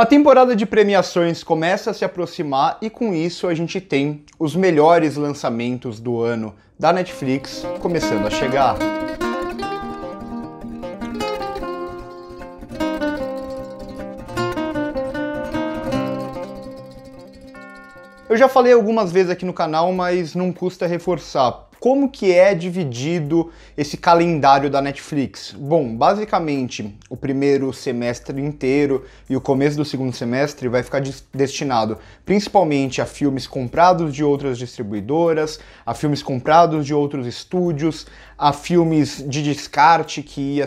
A temporada de premiações começa a se aproximar e com isso a gente tem os melhores lançamentos do ano da Netflix começando a chegar. Eu já falei algumas vezes aqui no canal, mas não custa reforçar. Como que é dividido esse calendário da Netflix? Bom, basicamente, o primeiro semestre inteiro e o começo do segundo semestre vai ficar destinado principalmente a filmes comprados de outras distribuidoras, a filmes comprados de outros estúdios, a filmes de descarte que ia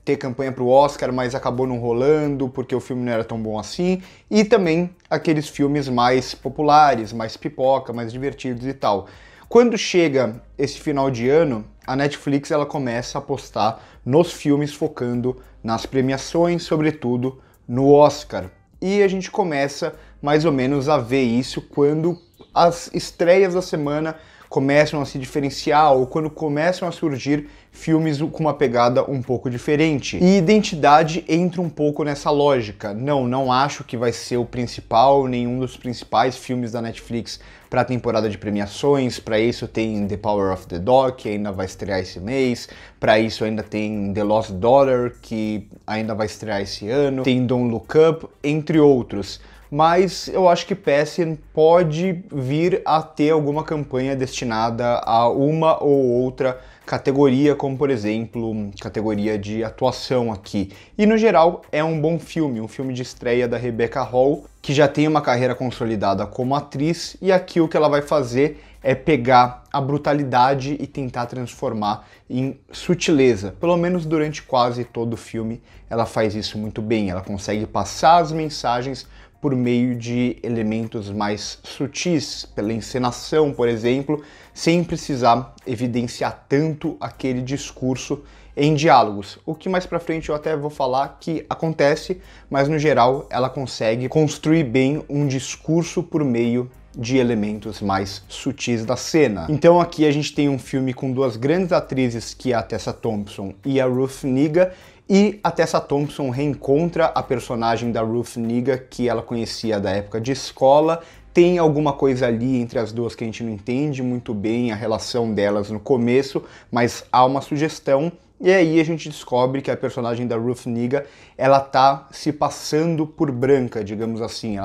ter campanha para o Oscar, mas acabou não rolando porque o filme não era tão bom assim, e também aqueles filmes mais populares, mais pipoca, mais divertidos e tal. Quando chega esse final de ano, a Netflix ela começa a apostar nos filmes focando nas premiações, sobretudo no Oscar. E a gente começa mais ou menos a ver isso quando as estreias da semana começam a se diferenciar ou quando começam a surgir filmes com uma pegada um pouco diferente. E Identidade entra um pouco nessa lógica. Não acho que vai ser o principal, nenhum dos principais filmes da Netflix para a temporada de premiações. Para isso tem The Power of the Dog, que ainda vai estrear esse mês. Para isso ainda tem The Lost Daughter, que ainda vai estrear esse ano. Tem Don't Look Up, entre outros. Mas eu acho que Passing pode vir a ter alguma campanha destinada a uma ou outra categoria, como por exemplo, categoria de atuação aqui. E no geral é um bom filme, um filme de estreia da Rebecca Hall, que já tem uma carreira consolidada como atriz, e aqui o que ela vai fazer é pegar a brutalidade e tentar transformar em sutileza. Pelo menos durante quase todo o filme ela faz isso muito bem, ela consegue passar as mensagens por meio de elementos mais sutis, pela encenação, por exemplo, sem precisar evidenciar tanto aquele discurso em diálogos. O que mais pra frente eu até vou falar que acontece, mas no geral ela consegue construir bem um discurso por meio de elementos mais sutis da cena. Então aqui a gente tem um filme com duas grandes atrizes, que é a Tessa Thompson e a Ruth Negga, e a Tessa Thompson reencontra a personagem da Ruth Negga que ela conhecia da época de escola. Tem alguma coisa ali entre as duas que a gente não entende muito bem a relação delas no começo, mas há uma sugestão. E aí a gente descobre que a personagem da Ruth Negga, ela tá se passando por branca, digamos assim.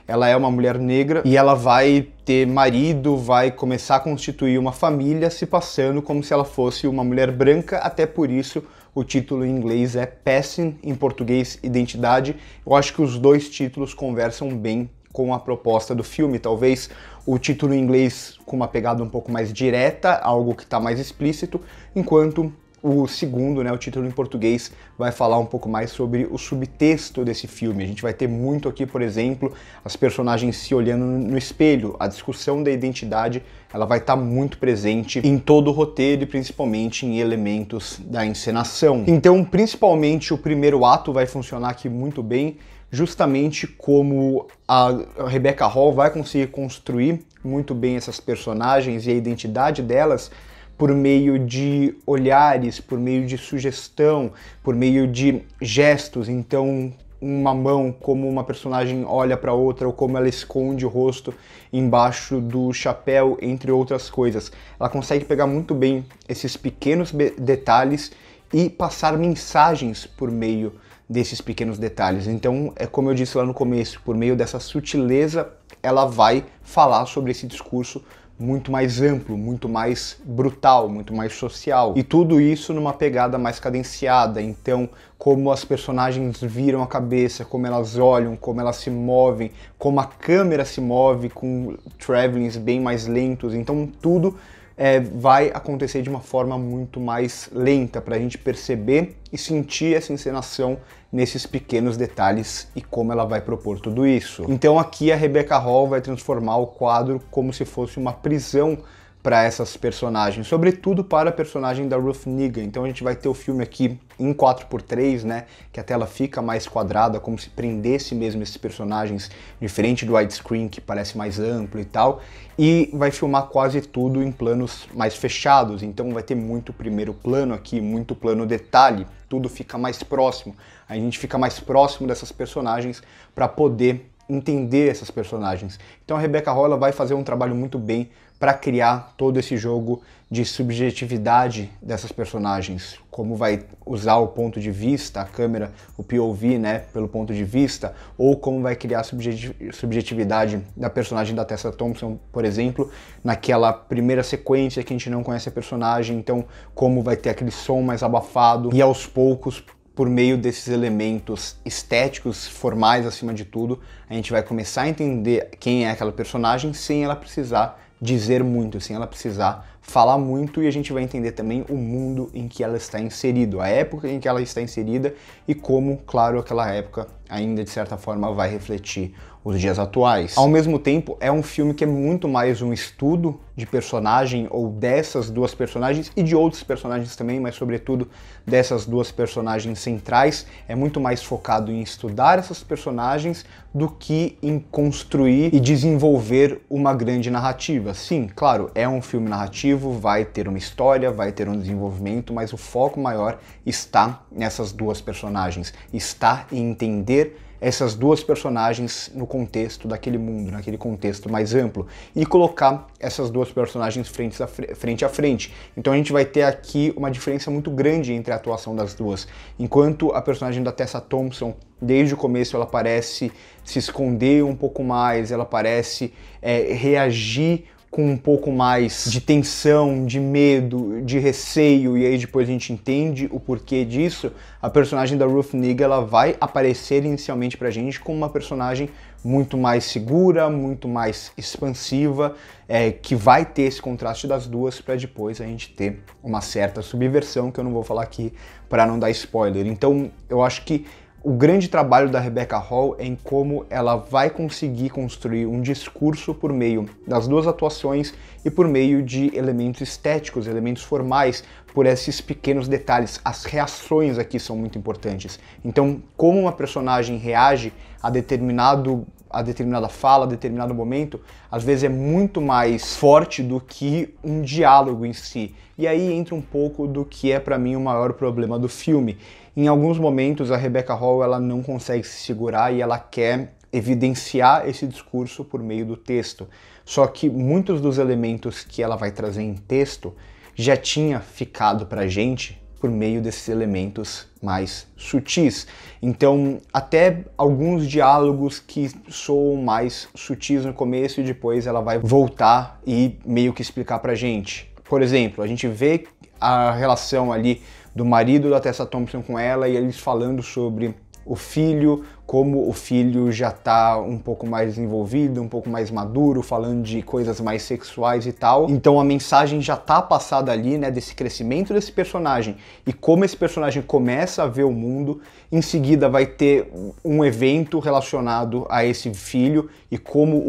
Ela é uma mulher negra e ela vai ter marido, vai começar a constituir uma família se passando como se ela fosse uma mulher branca, até por isso o título em inglês é Passing, em português Identidade. Eu acho que os dois títulos conversam bem com a proposta do filme. Talvez o título em inglês com uma pegada um pouco mais direta, algo que está mais explícito, enquanto o segundo, o título em português, vai falar um pouco mais sobre o subtexto desse filme. A gente vai ter muito aqui, por exemplo, as personagens se olhando no espelho. A discussão da identidade, ela vai estar muito presente em todo o roteiro e principalmente em elementos da encenação. Então, principalmente o primeiro ato vai funcionar aqui muito bem, justamente como a Rebecca Hall vai conseguir construir muito bem essas personagens e a identidade delas por meio de olhares, por meio de sugestão, por meio de gestos. Então, uma mão, como uma personagem olha para outra, ou como ela esconde o rosto embaixo do chapéu, entre outras coisas. Ela consegue pegar muito bem esses pequenos detalhes e passar mensagens por meio desses pequenos detalhes. Então, é como eu disse lá no começo, por meio dessa sutileza, ela vai falar sobre esse discurso muito mais amplo, muito mais brutal, muito mais social. E tudo isso numa pegada mais cadenciada. Então, como as personagens viram a cabeça, como elas olham, como elas se movem, como a câmera se move com travelings bem mais lentos. Então, tudo vai acontecer de uma forma muito mais lenta para a gente perceber e sentir essa encenação nesses pequenos detalhes e como ela vai propor tudo isso. Então aqui a Rebecca Hall vai transformar o quadro como se fosse uma prisão para essas personagens, sobretudo para a personagem da Ruth Negga. Então a gente vai ter o filme aqui em 4:3, né, que a tela fica mais quadrada, como se prendesse mesmo esses personagens, diferente do widescreen que parece mais amplo e tal, e vai filmar quase tudo em planos mais fechados, então vai ter muito primeiro plano aqui, muito plano detalhe, tudo fica mais próximo, a gente fica mais próximo dessas personagens para poder entender essas personagens. Então a Rebecca Hall ela vai fazer um trabalho muito bem para criar todo esse jogo de subjetividade dessas personagens, como vai usar o ponto de vista, a câmera, o POV, né, pelo ponto de vista, ou como vai criar a subjetividade da personagem da Tessa Thompson, por exemplo, naquela primeira sequência que a gente não conhece a personagem, então como vai ter aquele som mais abafado e aos poucos, por meio desses elementos estéticos, formais acima de tudo, a gente vai começar a entender quem é aquela personagem sem ela precisar dizer muito, sem ela precisar falar muito, e a gente vai entender também o mundo em que ela está inserido, a época em que ela está inserida e como, claro, aquela época ainda de certa forma vai refletir os dias atuais. Ao mesmo tempo, é um filme que é muito mais um estudo de personagem, ou dessas duas personagens e de outros personagens também, mas sobretudo dessas duas personagens centrais. É muito mais focado em estudar essas personagens do que em construir e desenvolver uma grande narrativa. Sim, claro, é um filme narrativo, vai ter uma história, vai ter um desenvolvimento, mas o foco maior está nessas duas personagens, está em entender essas duas personagens no contexto daquele mundo, naquele contexto mais amplo, e colocar essas duas personagens frente a frente. Então a gente vai ter aqui uma diferença muito grande entre a atuação das duas. Enquanto a personagem da Tessa Thompson, desde o começo, ela parece se esconder um pouco mais, ela parece reagir com um pouco mais de tensão, de medo, de receio, e aí depois a gente entende o porquê disso. A personagem da Ruth Negga, ela vai aparecer inicialmente pra gente como uma personagem muito mais segura, muito mais expansiva, que vai ter esse contraste das duas para depois a gente ter uma certa subversão, que eu não vou falar aqui para não dar spoiler. Então eu acho que o grande trabalho da Rebecca Hall é em como ela vai conseguir construir um discurso por meio das duas atuações e por meio de elementos estéticos, elementos formais, por esses pequenos detalhes. As reações aqui são muito importantes. Então, como uma personagem reage a determinada fala, a determinado momento, às vezes é muito mais forte do que um diálogo em si. E aí entra um pouco do que é para mim o maior problema do filme. Em alguns momentos a Rebecca Hall ela não consegue se segurar e ela quer evidenciar esse discurso por meio do texto. Só que muitos dos elementos que ela vai trazer em texto já tinha ficado pra gente por meio desses elementos mais sutis. Então, até alguns diálogos que soam mais sutis no começo e depois ela vai voltar e meio que explicar pra gente. Por exemplo, a gente vê a relação ali do marido da Tessa Thompson com ela e eles falando sobre o filho, como o filho já tá um pouco mais desenvolvido, um pouco mais maduro, falando de coisas mais sexuais e tal. Então a mensagem já tá passada ali, né, desse crescimento desse personagem e como esse personagem começa a ver o mundo. Em seguida vai ter um evento relacionado a esse filho e como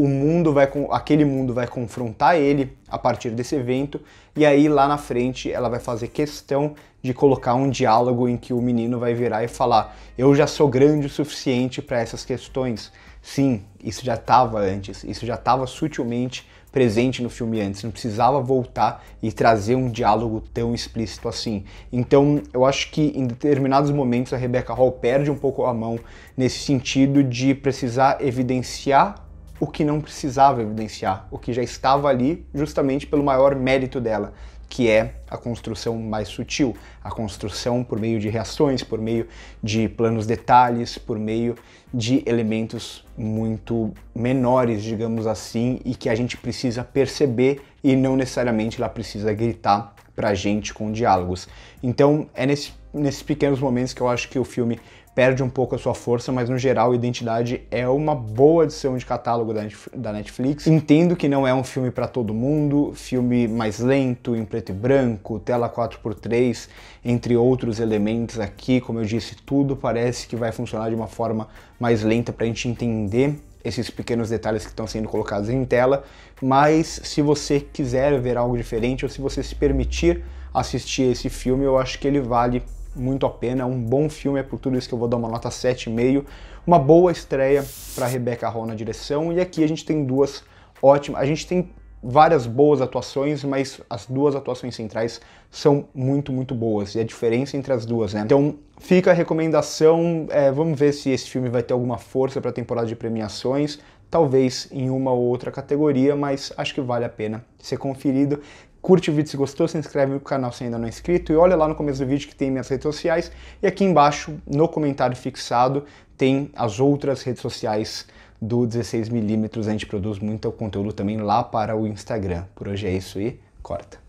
aquele mundo vai confrontar ele a partir desse evento. E aí lá na frente ela vai fazer questão de colocar um diálogo em que o menino vai virar e falar: eu já sou grande o suficiente para essas questões. Sim, isso já estava antes, isso já estava sutilmente presente no filme antes, não precisava voltar e trazer um diálogo tão explícito assim. Então eu acho que em determinados momentos a Rebecca Hall perde um pouco a mão nesse sentido de precisar evidenciar o que não precisava evidenciar, o que já estava ali justamente pelo maior mérito dela, que é a construção mais sutil, a construção por meio de reações, por meio de planos detalhes, por meio de elementos muito menores, digamos assim, e que a gente precisa perceber e não necessariamente ela precisa gritar pra gente com diálogos. Então é nesses pequenos momentos que eu acho que o filme perde um pouco a sua força, mas no geral Identidade é uma boa adição de catálogo da Netflix. Entendo que não é um filme para todo mundo, filme mais lento, em preto e branco, tela 4:3, entre outros elementos aqui, como eu disse, tudo parece que vai funcionar de uma forma mais lenta para a gente entender esses pequenos detalhes que estão sendo colocados em tela, mas se você quiser ver algo diferente ou se você se permitir assistir esse filme, eu acho que ele vale muito a pena, um bom filme, é por tudo isso que eu vou dar uma nota 7,5, uma boa estreia para Rebecca Hall na direção, e aqui a gente tem duas ótimas, a gente tem várias boas atuações, mas as duas atuações centrais são muito, muito boas, e a diferença entre as duas, né? Então fica a recomendação, vamos ver se esse filme vai ter alguma força para a temporada de premiações, talvez em uma ou outra categoria, mas acho que vale a pena ser conferido. Curte o vídeo se gostou, se inscreve no canal se ainda não é inscrito e olha lá no começo do vídeo que tem minhas redes sociais e aqui embaixo no comentário fixado tem as outras redes sociais do 16mm, a gente produz muito conteúdo também lá para o Instagram. Por hoje é isso e corta!